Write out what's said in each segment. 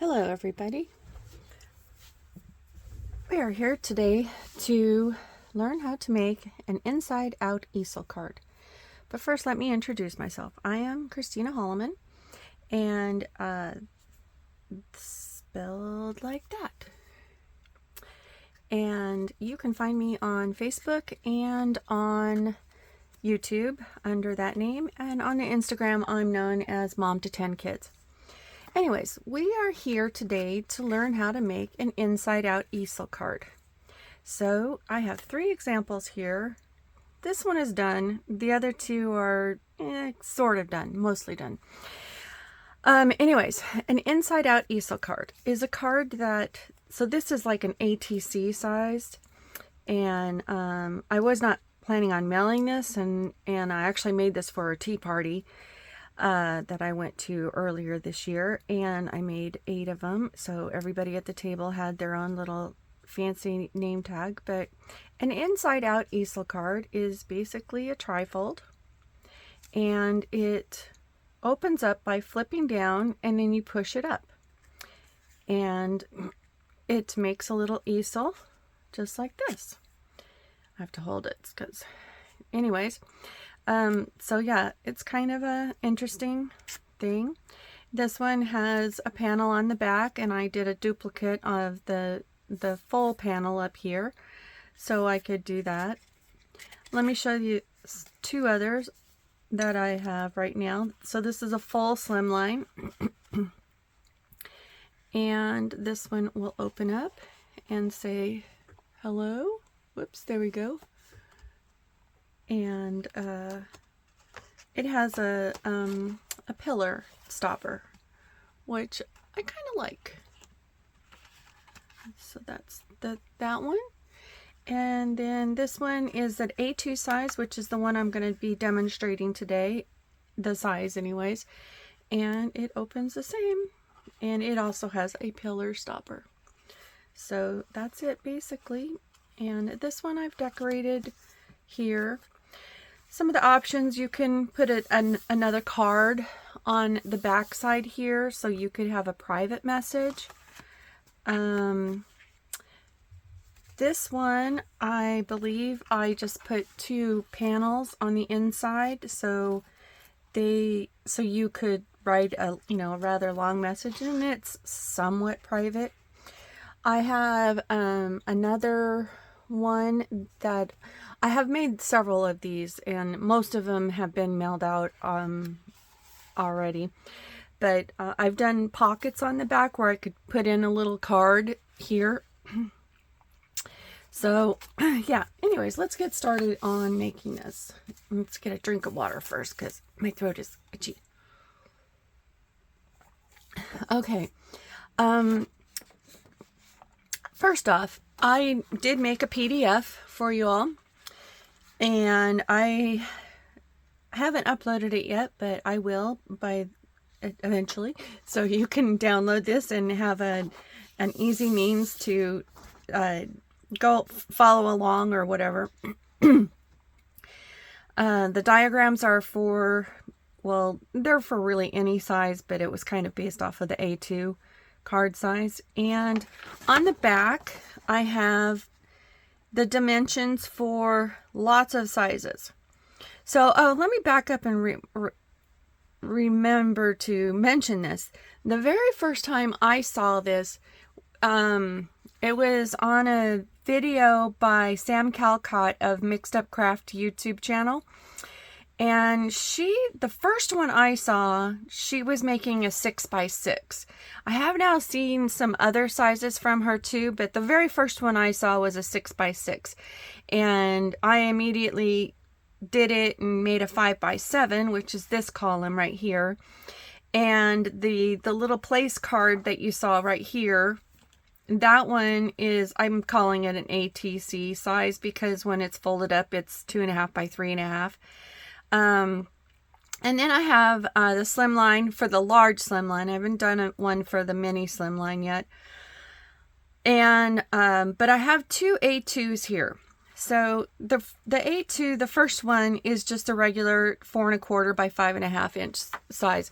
Hello everybody. We are here today to learn how to make an inside out easel card. But first let me introduce myself. I am Christina Holloman, and spelled like that. And you can find me on Facebook and on YouTube under that name, and on the Instagram I'm known as Mom to 10 Kids. Anyways, we are here today to learn how to make an inside out easel card. So I have 3 examples here. This one is done. The other 2 are sort of done, mostly done. Anyways, an inside out easel card is a card that, so this is like an ATC sized, and I was not planning on mailing this, and I actually made this for a tea party that I went to earlier this year, and I made 8 of them, so everybody at the table had their own little fancy name tag. But an inside out easel card is basically a trifold, and it opens up by flipping down, and then you push it up, and it makes a little easel just like this. I have to hold it because anyways, so yeah, it's kind of a interesting thing. This one has a panel on the back, and I did a duplicate of the full panel up here so I could do that. Let me show you 2 others that I have right now. So this is a full slimline, and this one will open up and say hello. Whoops, there we go. And it has a pillar stopper, which I kind of like. So that's that one. And then this one is an A2 size, which is the one I'm going to be demonstrating today, the size anyways. And it opens the same, and it also has a pillar stopper. So that's it basically. And this one I've decorated here. Some of the options, you can put another card on the back side here, so you could have a private message. This one, I believe I just put 2 panels on the inside, so you could write a rather long message, and it's somewhat private. I have another one that I have made several of these, and most of them have been mailed out already. But I've done pockets on the back where I could put in a little card here. So yeah, anyways, let's get started on making this. Let's get a drink of water first because my throat is itchy. Okay. First off, I did make a PDF for you all, and I haven't uploaded it yet, but I will by eventually. So you can download this and have an easy means to go follow along or whatever. The diagrams are for, well, they're for really any size, but it was kind of based off of the A2 card size. And on the back I have the dimensions for lots of sizes. So let me back up and remember to mention this. The very first time I saw this, it was on a video by Sam Calcott of Mixed Up Craft YouTube channel. And the first one I saw, she was making a 6x6. I have now seen some other sizes from her too, but the very first one I saw was a 6x6. And I immediately did it and made a 5x7, which is this column right here. And the little place card that you saw right here, that one is, I'm calling it an ATC size because when it's folded up, it's 2.5 by 3.5. And then I have the slimline for the large slimline. I haven't done one for the mini slimline yet. And but I have 2 A2s here. So the A2, the first one is just a regular 4 1/4 by 5 1/2 inch size.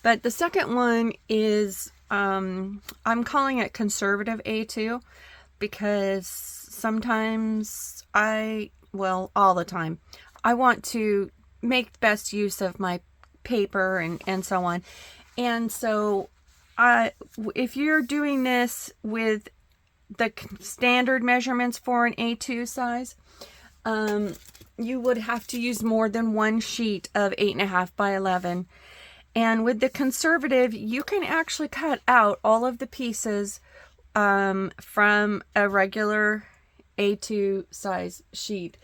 But the second one is, I'm calling it conservative A2 because sometimes well, all the time, I want to make best use of my paper and so on. And so if you're doing this with the standard measurements for an A2 size, you would have to use more than one sheet of 8 1/2 by 11. And with the conservative, you can actually cut out all of the pieces from a regular A2 size sheet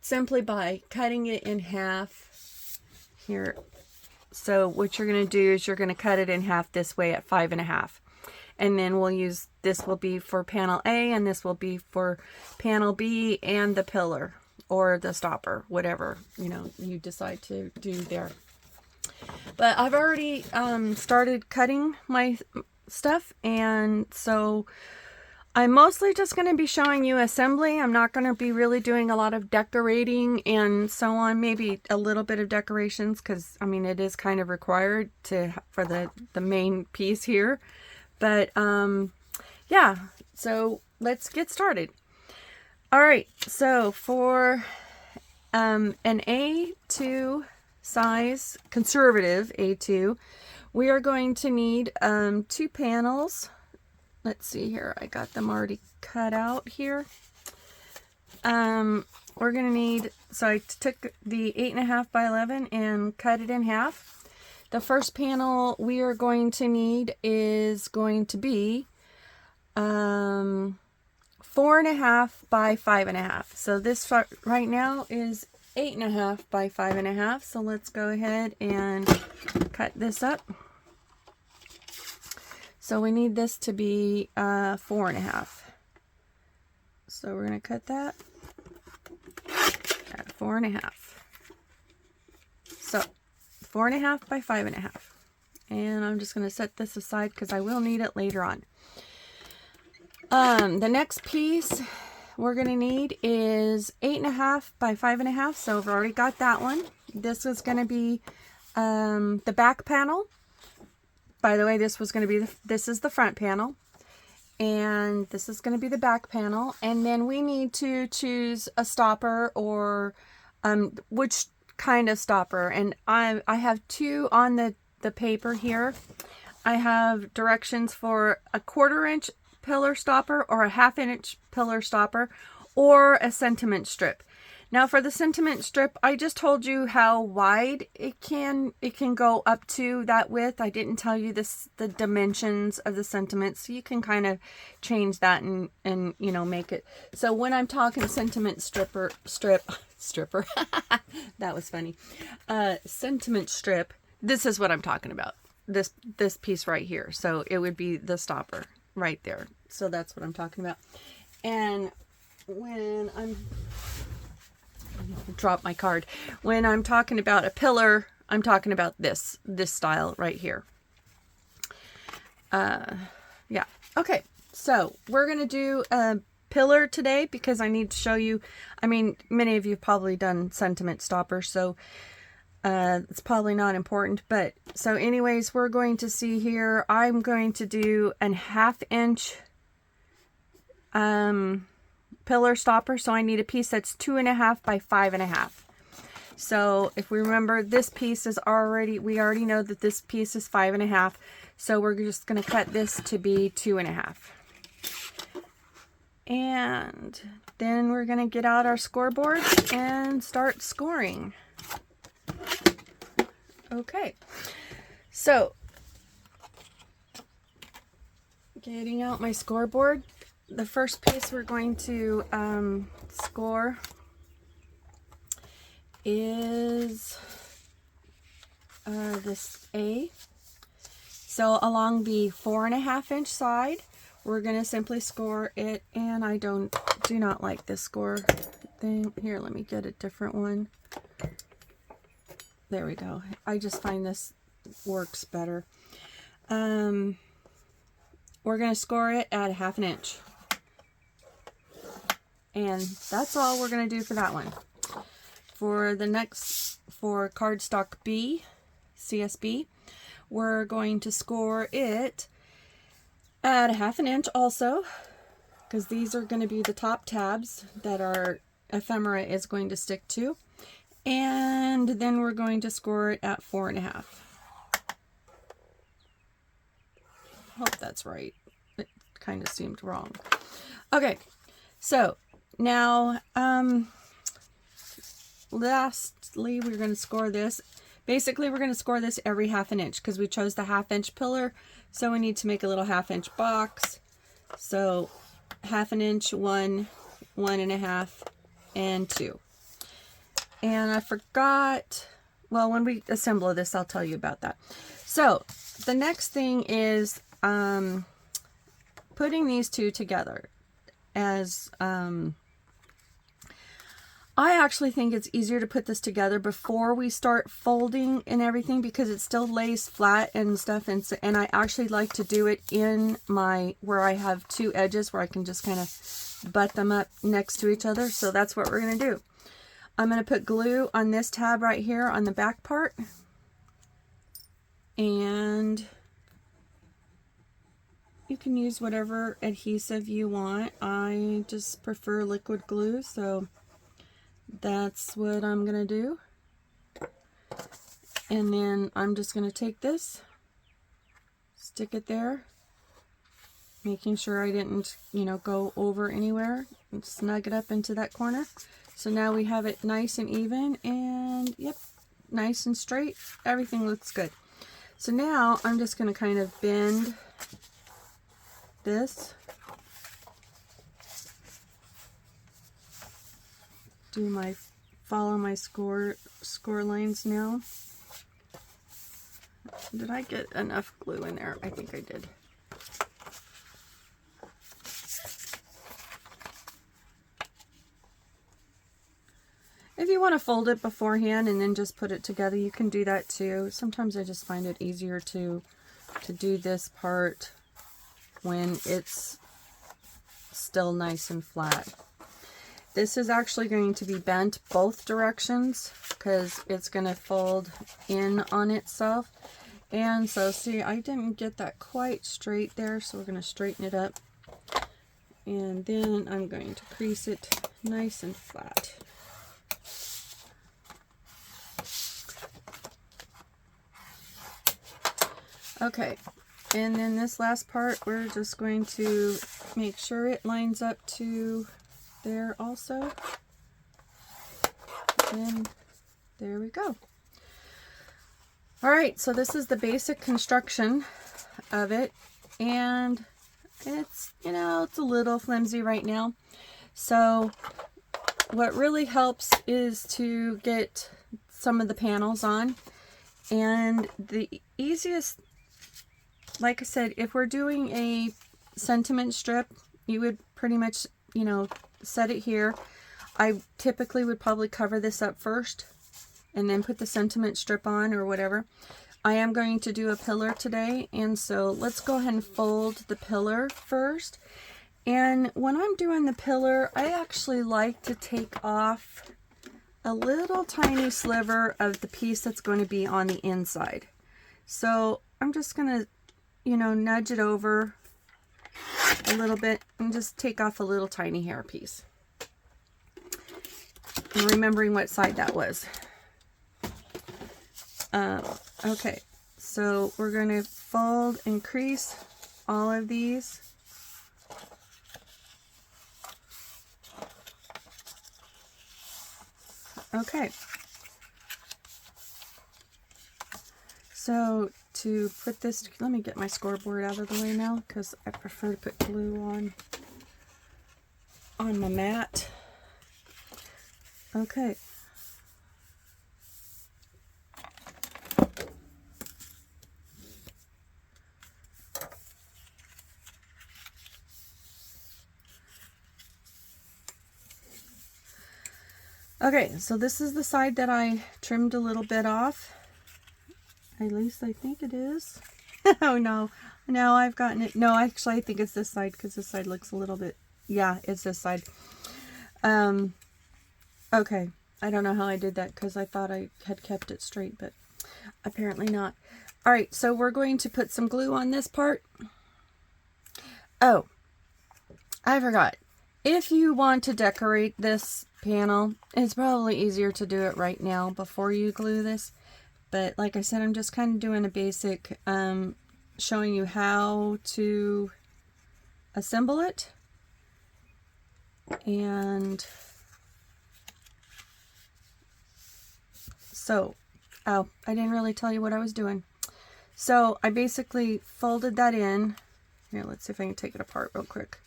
simply by cutting it in half here. So what you're going to do is you're going to cut it in half this way at 5 1/2. And then we'll use, this will be for panel A and this will be for panel B and the pillar or the stopper, whatever, you know, you decide to do there. But I've already started cutting my stuff, and so I'm mostly just going to be showing you assembly. I'm not going to be really doing a lot of decorating and so on, maybe a little bit of decorations because, I mean, it is kind of required for the main piece here. But yeah, so let's get started. All right, so for an A2 size, conservative A2, we are going to need 2 panels. Let's see here, I got them already cut out here. We're going to need, so I took the 8 1/2 by 11 and cut it in half. The first panel we are going to need is going to be 4 1/2 by 5 1/2. So this right now is 8 1/2 by 5 1/2. So let's go ahead and cut this up. So we need this to be 4 1/2. So we're going to cut that at 4 1/2. So 4 1/2 by 5 1/2. And I'm just going to set this aside because I will need it later on. The next piece we're going to need is 8 1/2 by 5 1/2. So we've already got that one. This is going to be the back panel. By the way, this is the front panel. And this is going to be the back panel. And then we need to choose a stopper or which kind of stopper. And I have 2 on the paper here. I have directions for a 1/4 inch pillar stopper or a 1/2 inch pillar stopper or a sentiment strip. Now for the sentiment strip, I just told you how wide it can go up to that width. I didn't tell you the dimensions of the sentiment, so you can kind of change that and you know, make it. So when I'm talking sentiment stripper, that was funny. Sentiment strip, this is what I'm talking about. This piece right here. So it would be the stopper right there. So that's what I'm talking about. And when drop my card. When I'm talking about a pillar, I'm talking about this style right here. Yeah. Okay. So we're going to do a pillar today because I need to show you, I mean, many of you have probably done sentiment stoppers, so it's probably not important, but so anyways, we're going to see here, I'm going to do a 1/2 inch pillar stopper. So I need a piece that's 2 1/2 by 5 1/2. So if we remember, this piece is we already know that this piece is 5 1/2. So we're just going to cut this to be 2 1/2. And then we're going to get out our scoreboard and start scoring. Okay. So getting out my scoreboard. The first piece we're going to score is this A. So along the 4 1/2 inch side, we're going to simply score it, and I do not like this score thing. Here, let me get a different one. There we go. I just find this works better. We're going to score it at 1/2 inch. And that's all we're going to do for that one. For the next, for cardstock B, CSB, we're going to score it at 1/2 inch also, because these are going to be the top tabs that our ephemera is going to stick to. And then we're going to score it at 4.5. Hope that's right. It kind of seemed wrong. Okay, so now lastly we're going to score this. Basically we're going to score this every 1/2 inch because we chose the 1/2 inch pillar, so we need to make a little 1/2 inch box. So 1/2 inch, 1, 1.5, and 2. And I forgot, well, when we assemble this I'll tell you about that. So the next thing is putting these two together. As I actually think it's easier to put this together before we start folding and everything, because it still lays flat and stuff, and I actually like to do it in my, where I have two edges where I can just kind of butt them up next to each other. So that's what we're going to do. I'm going to put glue on this tab right here on the back part, and you can use whatever adhesive you want. I just prefer liquid glue, so that's what I'm going to do. And then I'm just going to take this, stick it there, making sure I didn't, you know, go over anywhere, and snug it up into that corner. So now we have it nice and even, and yep, nice and straight. Everything looks good. So now I'm just going to kind of bend this, follow my score lines now. Did I get enough glue in there? I think I did. If you want to fold it beforehand and then just put it together, you can do that too. Sometimes I just find it easier to do this part when it's still nice and flat. This is actually going to be bent both directions because it's going to fold in on itself. And so see, I didn't get that quite straight there, so we're going to straighten it up. And then I'm going to crease it nice and flat. Okay, and then this last part, we're just going to make sure it lines up to there also. And there we go. All right, so this is the basic construction of it, and it's, you know, it's a little flimsy right now. So what really helps is to get some of the panels on, and the easiest, like I said, if we're doing a sentiment strip, you would pretty much, you know, set it here. I typically would probably cover this up first and then put the sentiment strip on or whatever. I am going to do a pillar today, and so let's go ahead and fold the pillar first. And when I'm doing the pillar, I actually like to take off a little tiny sliver of the piece that's going to be on the inside. So I'm just going to, you know, nudge it over a little bit and just take off a little tiny hair piece. And remembering what side that was. Okay, so we're going to fold and crease all of these. Okay. So to put this, let me get my scoreboard out of the way now because I prefer to put glue on my mat. Okay. Okay, so this is the side that I trimmed a little bit off. At least I think it is. Oh no, no, I've gotten it. No, actually I think it's this side because this side looks a little bit, yeah, it's this side. Okay, I don't know how I did that because I thought I had kept it straight, but apparently not. All right, so we're going to put some glue on this part. Oh, I forgot. If you want to decorate this panel, it's probably easier to do it right now before you glue this. But like I said, I'm just kind of doing a basic, showing you how to assemble it. And so, oh, I didn't really tell you what I was doing. So I basically folded that in. Here, let's see if I can take it apart real quick.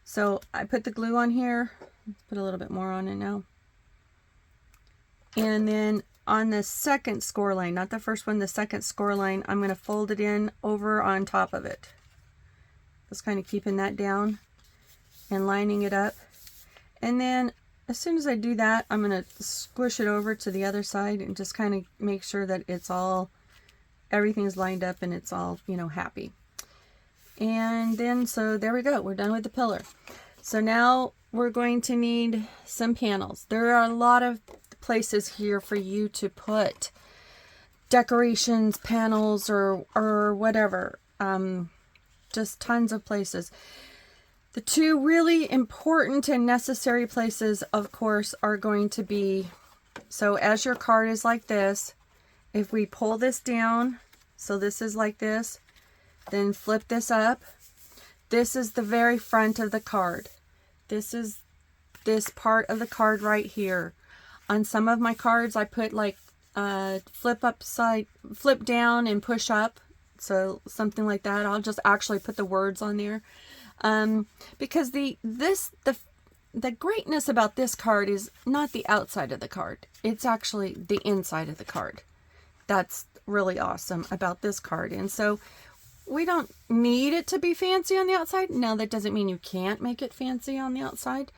So I put the glue on here. Let's put a little bit more on it now. And then on the second score line, not the first one, the second score line, I'm going to fold it in over on top of it. Just kind of keeping that down and lining it up. And then as soon as I do that, I'm going to squish it over to the other side and just kind of make sure that it's all, everything's lined up and it's all, you know, happy. And then, so there we go. We're done with the pillar. So now we're going to need some panels. There are a lot of places here for you to put decorations, panels, or whatever. Just tons of places. The two really important and necessary places, of course, are going to be, so as your card is like this, if we pull this down, so this is like this, then flip this up. This is the very front of the card. This is this part of the card right here. On some of my cards, I put like flip upside, flip down and push up. So something like that. I'll just actually put the words on there. Because the greatness about this card is not the outside of the card. It's actually the inside of the card. That's really awesome about this card. And so we don't need it to be fancy on the outside. Now, that doesn't mean you can't make it fancy on the outside.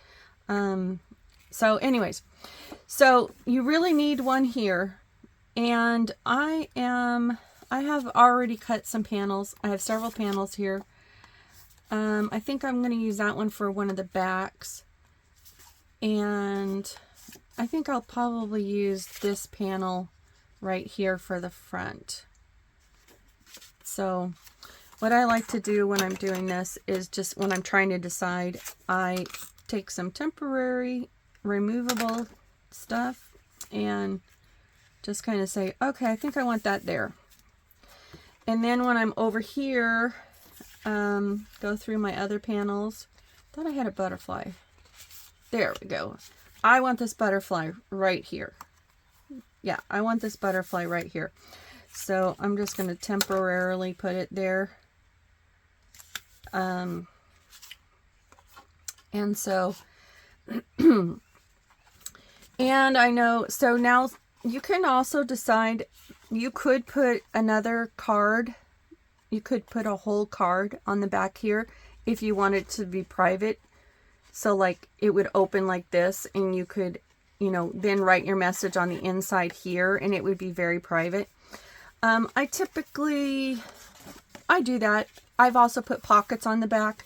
So anyways, so you really need one here. And I have already cut some panels. I have several panels here. I think I'm going to use that one for one of the backs. And I think I'll probably use this panel right here for the front. So what I like to do when I'm doing this is just when I'm trying to decide, I take some temporary removable stuff and just kind of say, okay, I think I want that there. And then when I'm over here, go through my other panels. Thought I had a butterfly. There we go. I want this butterfly right here. Yeah, I want this butterfly right here. So I'm just going to temporarily put it there. And so, and I know, so now you can also decide, you could put another card. You could put a whole card on the back here if you want it to be private. So like it would open like this and you could, you know, then write your message on the inside here and it would be very private. I do that. I've also put pockets on the back.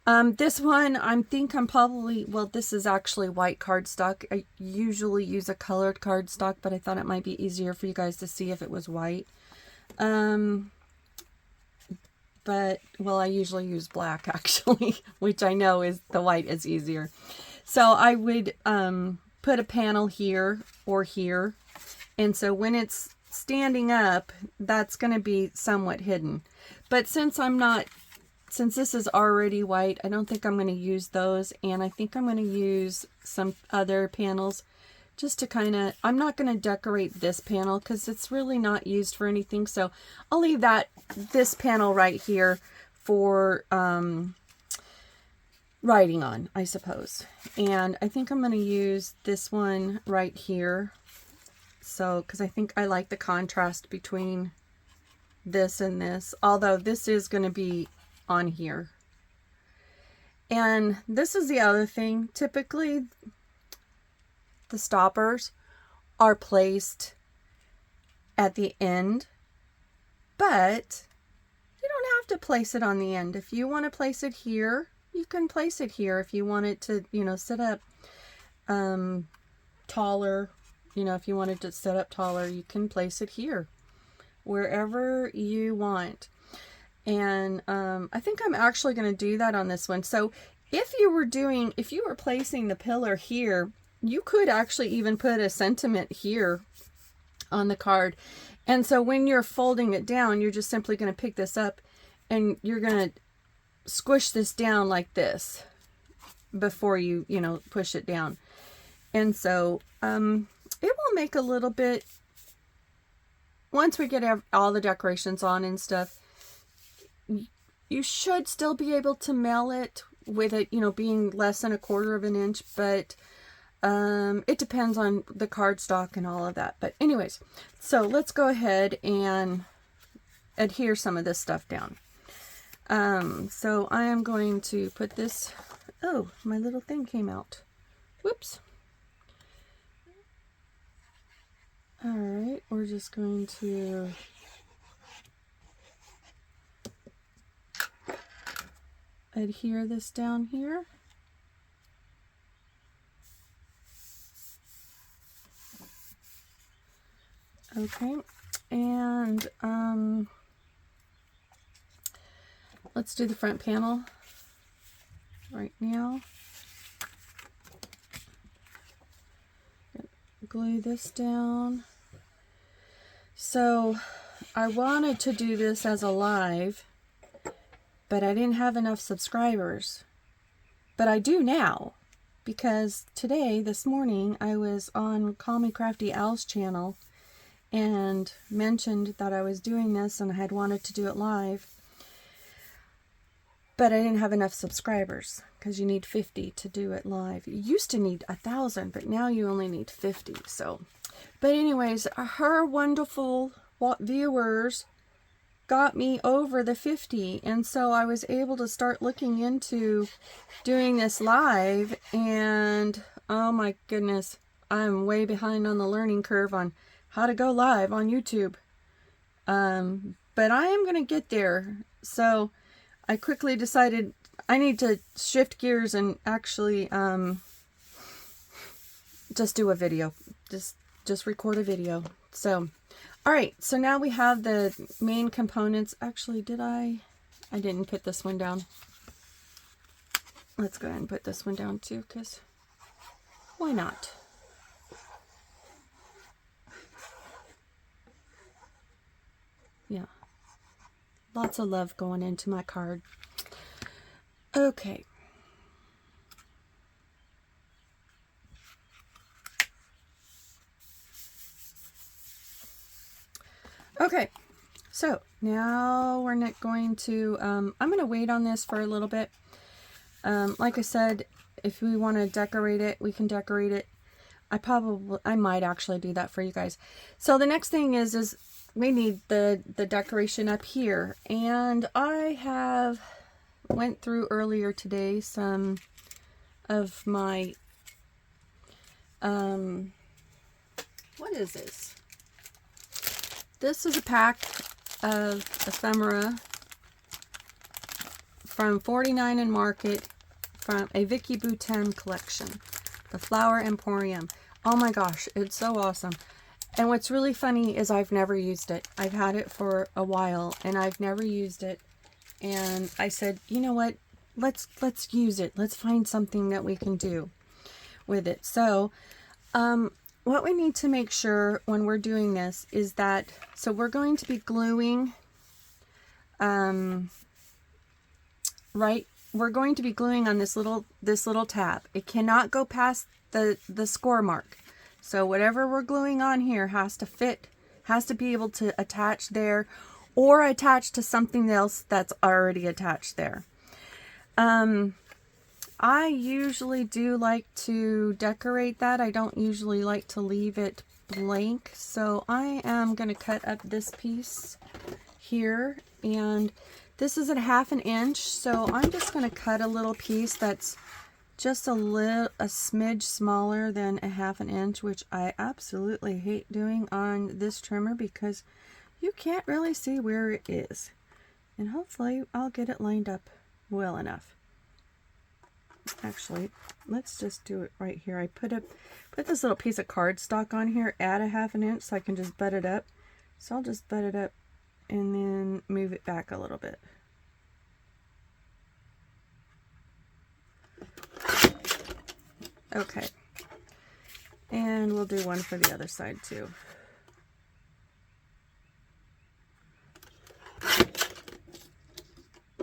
This one, I'm probably, well, this is actually white cardstock. I usually use a colored cardstock, but I thought it might be easier for you guys to see if it was white. But, well, I usually use black actually, which I know is, the white is easier. So I would put a panel here or here. And so when it's standing up, that's going to be somewhat hidden. But since this is already white, I don't think I'm going to use those. And I think I'm going to use some other panels just to kind of, I'm not going to decorate this panel because it's really not used for anything. So I'll leave this panel right here for writing on, I suppose. And I think I'm going to use this one right here. So, because I think I like the contrast between this and this, although this is going to be on here. And this is the other thing. Typically, the stoppers are placed at the end, but you don't have to place it on the end. If you want to place it here you can place it here if you want it to, you know, sit up taller. You know, if you wanted to sit up taller, you can place it here, wherever you want. And I think I'm actually going to do that on this one. So if you were placing the pillar here, you could actually even put a sentiment here on the card. And so when you're folding it down, you're just simply going to pick this up and you're going to squish this down like this before you know, push it down. And so it will make a little bit, once we get all the decorations on and stuff, you should still be able to mail it with it, you know, being less than 1/4 of an inch, but it depends on the cardstock and all of that. But anyways, so let's go ahead and adhere some of this stuff down. So I am going to put this, oh, my little thing came out. Whoops. All right, we're just going to adhere this down here. Okay, and let's do the front panel right now. Glue this down. So I wanted to do this as a live, but I didn't have enough subscribers. But I do now, because today, this morning, I was on Call Me Crafty Al's channel and mentioned that I was doing this and I had wanted to do it live. But I didn't have enough subscribers, because you need 50 to do it live. You used to need 1,000, but now you only need 50. So, but anyways, her wonderful viewers got me over the 50, and so I was able to start looking into doing this live. And oh my goodness, I'm way behind on the learning curve on how to go live on YouTube. But I am going to get there. So I quickly decided I need to shift gears and actually just do a video. Just record a video. So, all right. So now we have the main components. Actually, I didn't put this one down. Let's go ahead and put this one down too, because why not? Yeah. Lots of love going into my card. Okay. Okay. So now we're not going to, I'm going to wait on this for a little bit. Like I said, if we want to decorate it, we can decorate it. I might actually do that for you guys. So the next thing is we need the decoration up here, and I went through earlier today some of my what is this? This is a pack of ephemera from 49 and Market from a Vicky Boutin collection, the Flower Emporium. Oh my gosh, it's so awesome. And what's really funny is I've never used it. I've had it for a while and I've never used it. And I said, you know what? Let's use it. Let's find something that we can do with it. So, what we need to make sure when we're doing this is that, so we're going to be gluing, we're going to be gluing on this little tab. It cannot go past the score mark. So whatever we're gluing on here has to fit, has to be able to attach there, or attach to something else that's already attached there. I usually do like to decorate that. I don't usually like to leave it blank. So I am going to cut up this piece here, and this is at 1/2 inch. So I'm just going to cut a little piece that's just a smidge smaller than 1/2 inch, which I absolutely hate doing on this trimmer because you can't really see where it is. And hopefully I'll get it lined up well enough. actually, let's just do it right here. I put this little piece of cardstock on here at a 1/2 inch so I can just butt it up. So I'll just butt it up and then move it back a little bit. Okay. And we'll do one for the other side too.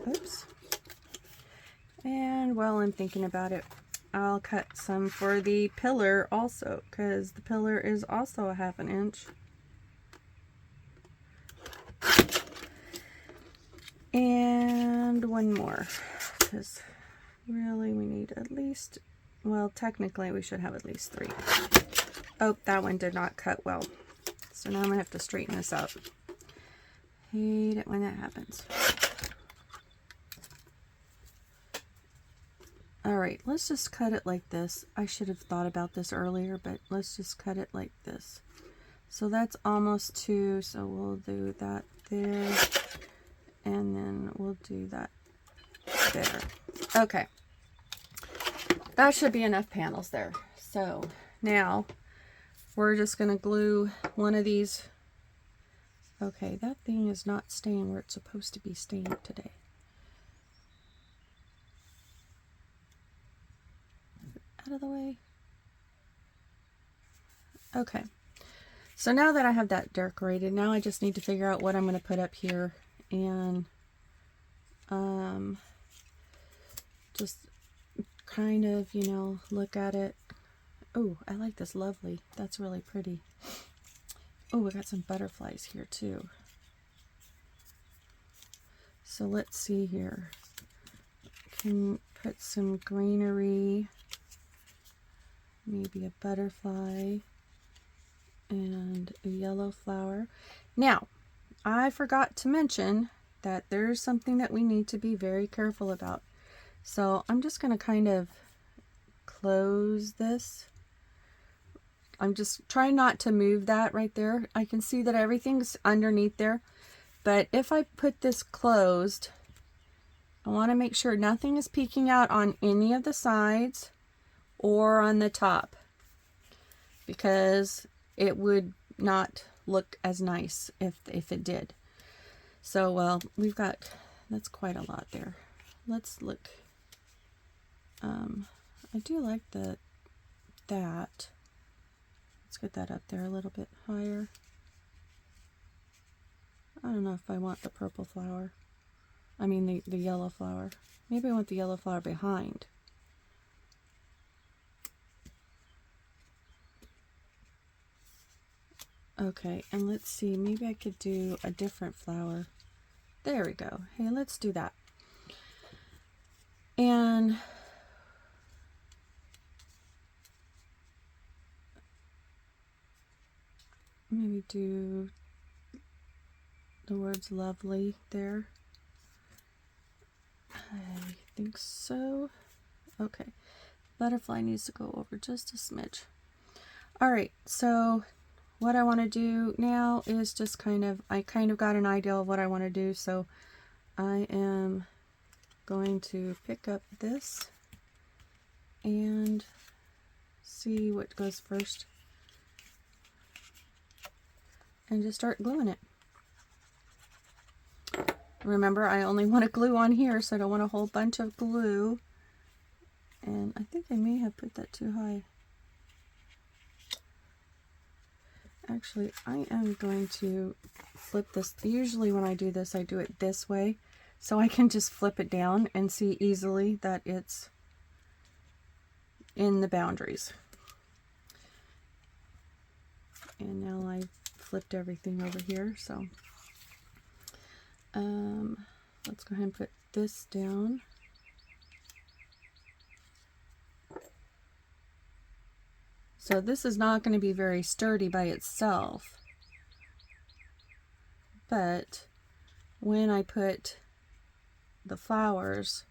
Oops. And while I'm thinking about it, I'll cut some for the pillar also, because the pillar is also a 1/2 inch. And one more, because really we need at least, well, technically we should have at least 3. Oh, that one did not cut well. So now I'm going to have to straighten this out. Hate it when that happens. Alright, let's just cut it like this. I should have thought about this earlier, but let's just cut it like this. So that's almost 2, so we'll do that there, and then we'll do that there. Okay. That should be enough panels there. So now we're just going to glue one of these. Okay, that thing is not staying where it's supposed to be staying today. Out of the way. Okay. So now that I have that decorated, now I just need to figure out what I'm going to put up here, and just kind of, you know, look at it. Oh, I like this lovely. That's really pretty. Oh, we got some butterflies here too. So let's see here. Can put some greenery, maybe a butterfly and a yellow flower. Now, I forgot to mention that there's something that we need to be very careful about. So I'm just going to kind of close this. I'm just trying not to move that right there. I can see that everything's underneath there. But if I put this closed, I want to make sure nothing is peeking out on any of the sides or on the top, because it would not look as nice if it did. So, well, we've got, that's quite a lot there. Let's look. I do like that. Let's get that up there a little bit higher. I don't know if I want the purple flower. I mean the yellow flower. Maybe I want the yellow flower behind. Okay, and let's see, maybe I could do a different flower. There we go. Hey, let's do that. And maybe do the words lovely there. I think so. Okay. Butterfly needs to go over just a smidge. Alright, so what I want to do now is just I kind of got an idea of what I want to do, so I am going to pick up this and see what goes first and just start gluing it. Remember, I only want to glue on here, so I don't want a whole bunch of glue. And I think I may have put that too high. Actually, I am going to flip this. Usually when I do this, I do it this way, so I can just flip it down and see easily that it's in the boundaries. And now I flipped everything over here, so let's go ahead and put this down. So this is not going to be very sturdy by itself, but when I put the flowers,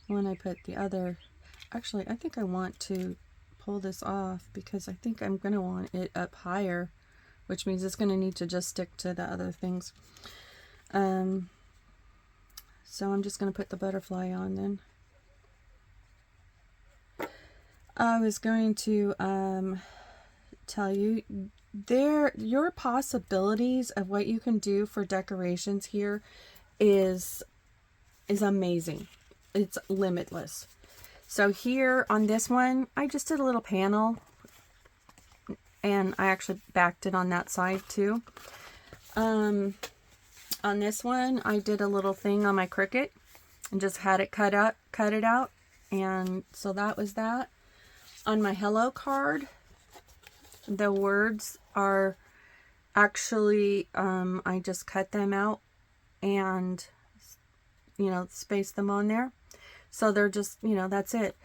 when I put the other, actually I think I want to pull this off because I think I'm going to want it up higher, which means it's going to need to just stick to the other things. So I'm just going to put the butterfly on then. I was going to tell you, your possibilities of what you can do for decorations here is amazing. It's limitless. So here on this one, I just did a little panel, and I actually backed it on that side too. On this one, I did a little thing on my Cricut and just had it cut it out, and so that was that. On my Hello card, the words are actually, I just cut them out and, space them on there. So they're just, that's it.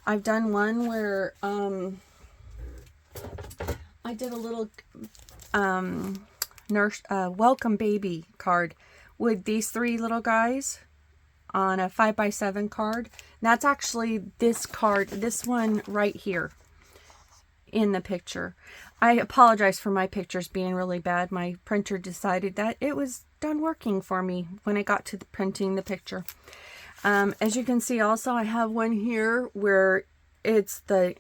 I've done one where I did a little welcome baby card with these 3 little guys on a 5x7 card. And that's actually this card, this one right here in the picture. I apologize for my pictures being really bad. My printer decided that it was done working for me when I got to printing the picture. As you can see, also I have one here where it's the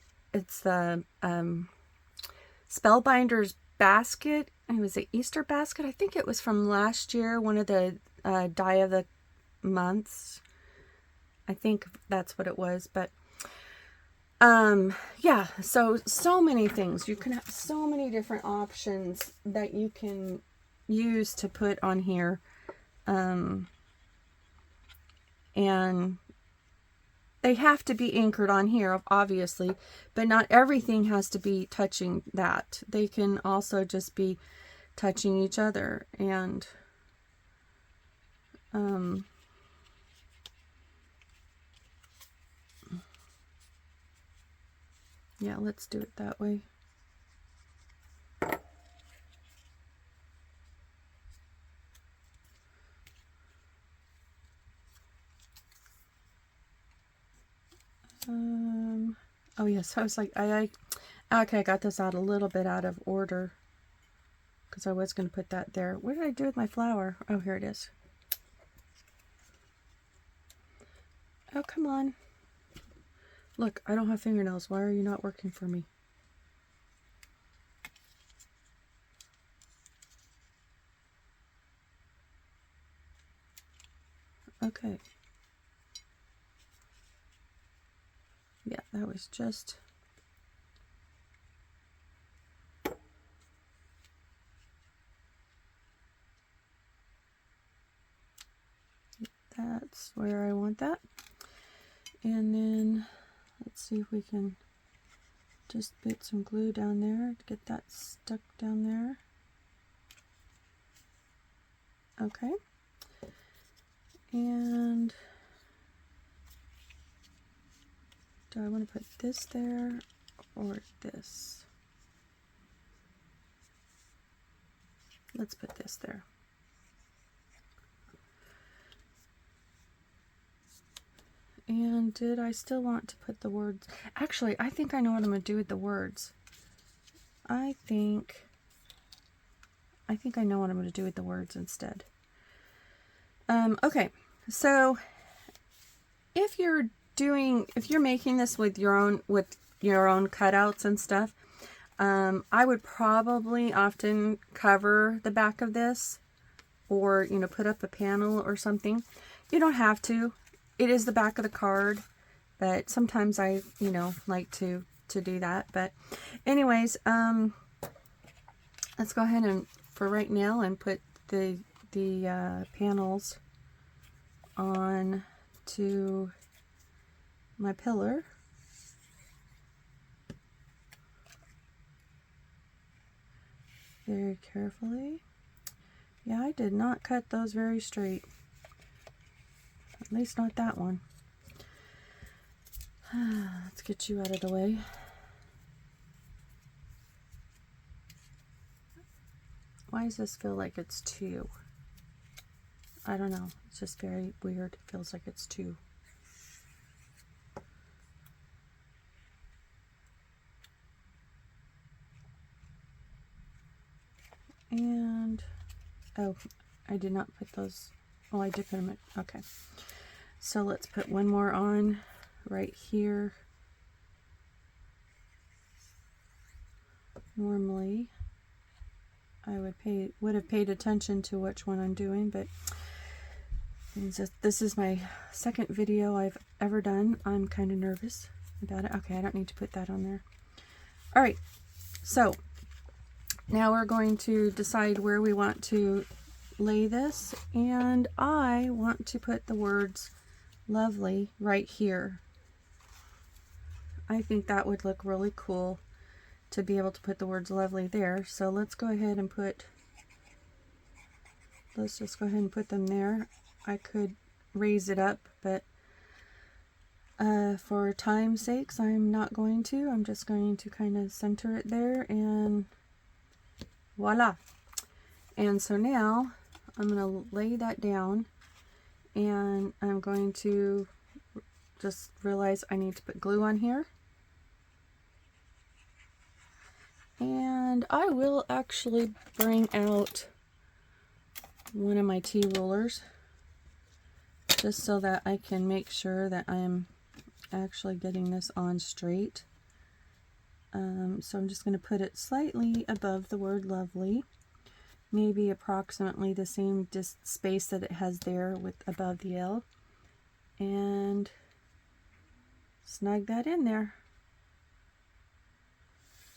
Spellbinder's basket. It was an Easter basket. I think it was from last year, one of the die of the months. I think that's what it was. But yeah, so many things. You can have so many different options that you can use to put on here. And they have to be anchored on here, obviously, but not everything has to be touching that. They can also just be touching each other. And yeah, let's do it that way. Oh yes, I was like, okay, I got this out a little bit out of order because I was going to put that there. What did I do with my flower? Oh, here it is. Oh, come on. Look, I don't have fingernails. Why are you not working for me? Okay. Yeah, that was just... That's where I want that. And then let's see if we can just put some glue down there to get that stuck down there. Okay. And do I want to put this there or this? Let's put this there. And did I still want to put the words? Actually, I think I know what I'm going to do with the words. I think I know what I'm going to do with the words instead. Okay, so if you're making this with your own cutouts and stuff, I would probably often cover the back of this, or put up a panel or something. You don't have to. It is the back of the card, but sometimes I like to do that. But anyways, let's go ahead and for right now and put the panels on to my pillar. Very carefully. Yeah, I did not cut those very straight. At least not that one. Let's get you out of the way. Why does this feel like it's 2? I don't know. It's just very weird. It feels like it's 2. And, oh, I did not put those Oh, I did put them in. Okay. So let's put one more on right here. Normally, I would have paid attention to which one I'm doing, but this is my second video I've ever done. I'm kind of nervous about it. Okay, I don't need to put that on there. All right, so now we're going to decide where we want to lay this, and I want to put the words lovely right here. I think that would look really cool to be able to put the words lovely there. So let's go ahead and let's just go ahead and put them there. I could raise it up, but for time's sakes, I'm not going to. I'm just going to kind of center it there, and voila. And so now I'm going to lay that down, and I'm going to just realize I need to put glue on here. And I will actually bring out one of my T-rulers just so that I can make sure that I'm actually getting this on straight. So I'm just going to put it slightly above the word lovely, maybe approximately the same space that it has there with above the L, and snug that in there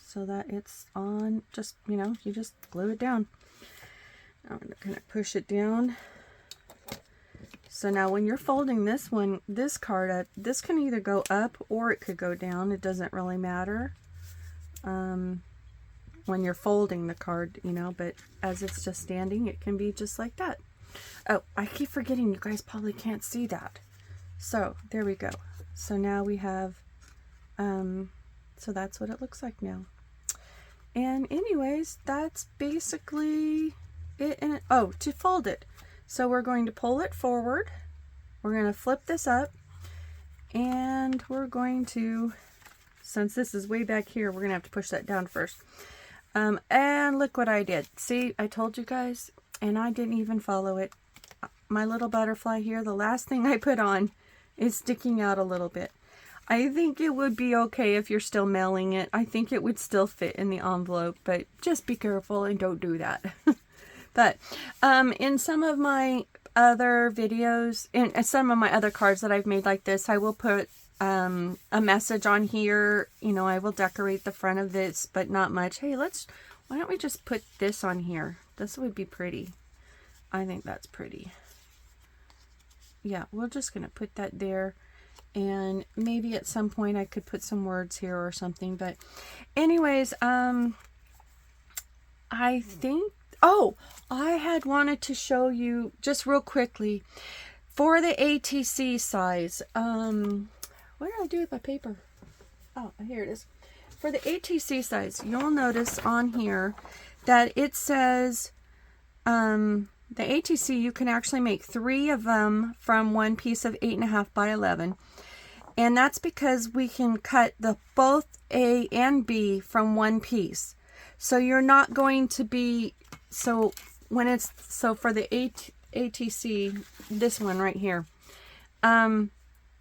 so that it's on. Just, you know, you just glue it down. I'm going to push it down. So now when you're folding this card up, this can either go up or it could go down. It doesn't really matter when you're folding the card, you know, but as it's just standing, it can be just like that. Oh, I keep forgetting, you guys probably can't see that. So there we go. So now we have, so that's what it looks like now. And anyways, that's basically it. And oh, to fold it. So we're going to pull it forward. We're going to flip this up, and we're going to, since this is way back here, we're going to have to push that down first. And look what I did. See, I told you guys, and I didn't even follow it. My little butterfly here, the last thing I put on is sticking out a little bit. I think it would be okay if you're still mailing it. I think it would still fit in the envelope, but just be careful and don't do that. But in some of my other videos, in some of my other cards that I've made like this, I will put a message on here. You know, I will decorate the front of this, but not much. Hey, why don't we just put this on here? This would be pretty. I think that's pretty. Yeah, we're just going to put that there. And maybe at some point I could put some words here or something. But anyways, I think, oh, I had wanted to show you just real quickly for the ATC size. What did I do with my paper? Oh, here it is. For the ATC size, you'll notice on here that it says the ATC, you can actually make 3 of them from one piece of 8.5 by 11. And that's because we can cut both A and B from one piece. So you're not going to be, so for the ATC, this one right here,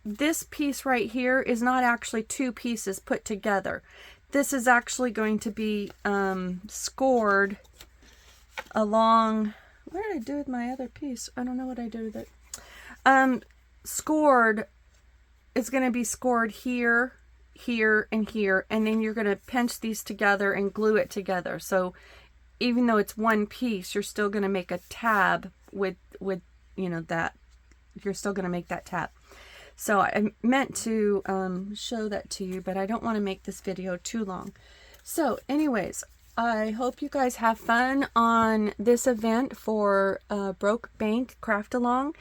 this piece right here is not actually 2 pieces put together. This is actually going to be scored along, what did I do with my other piece? I don't know what I did with it. Scored, it's going to be scored here, here, and here, and then you're going to pinch these together and glue it together. So even though it's one piece, you're still going to make a tab with you know, that. You're still going to make that tab. So I meant to show that to you, but I don't want to make this video too long. So anyways, I hope you guys have fun on this event for Broke Bank Craft Along.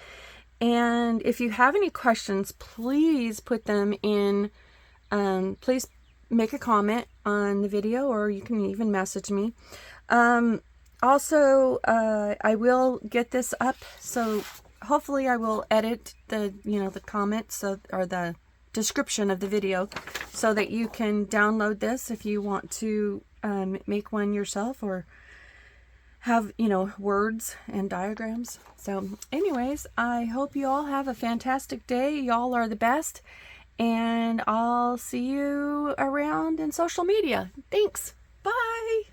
And if you have any questions, please put them in, please make a comment on the video, or you can even message me. Also, I will get this up, so hopefully I will edit the comments or the description of the video so that you can download this if you want to make one yourself, or have, you know, words and diagrams. So anyways, I hope you all have a fantastic day. Y'all are the best. And I'll see you around in social media. Thanks. Bye.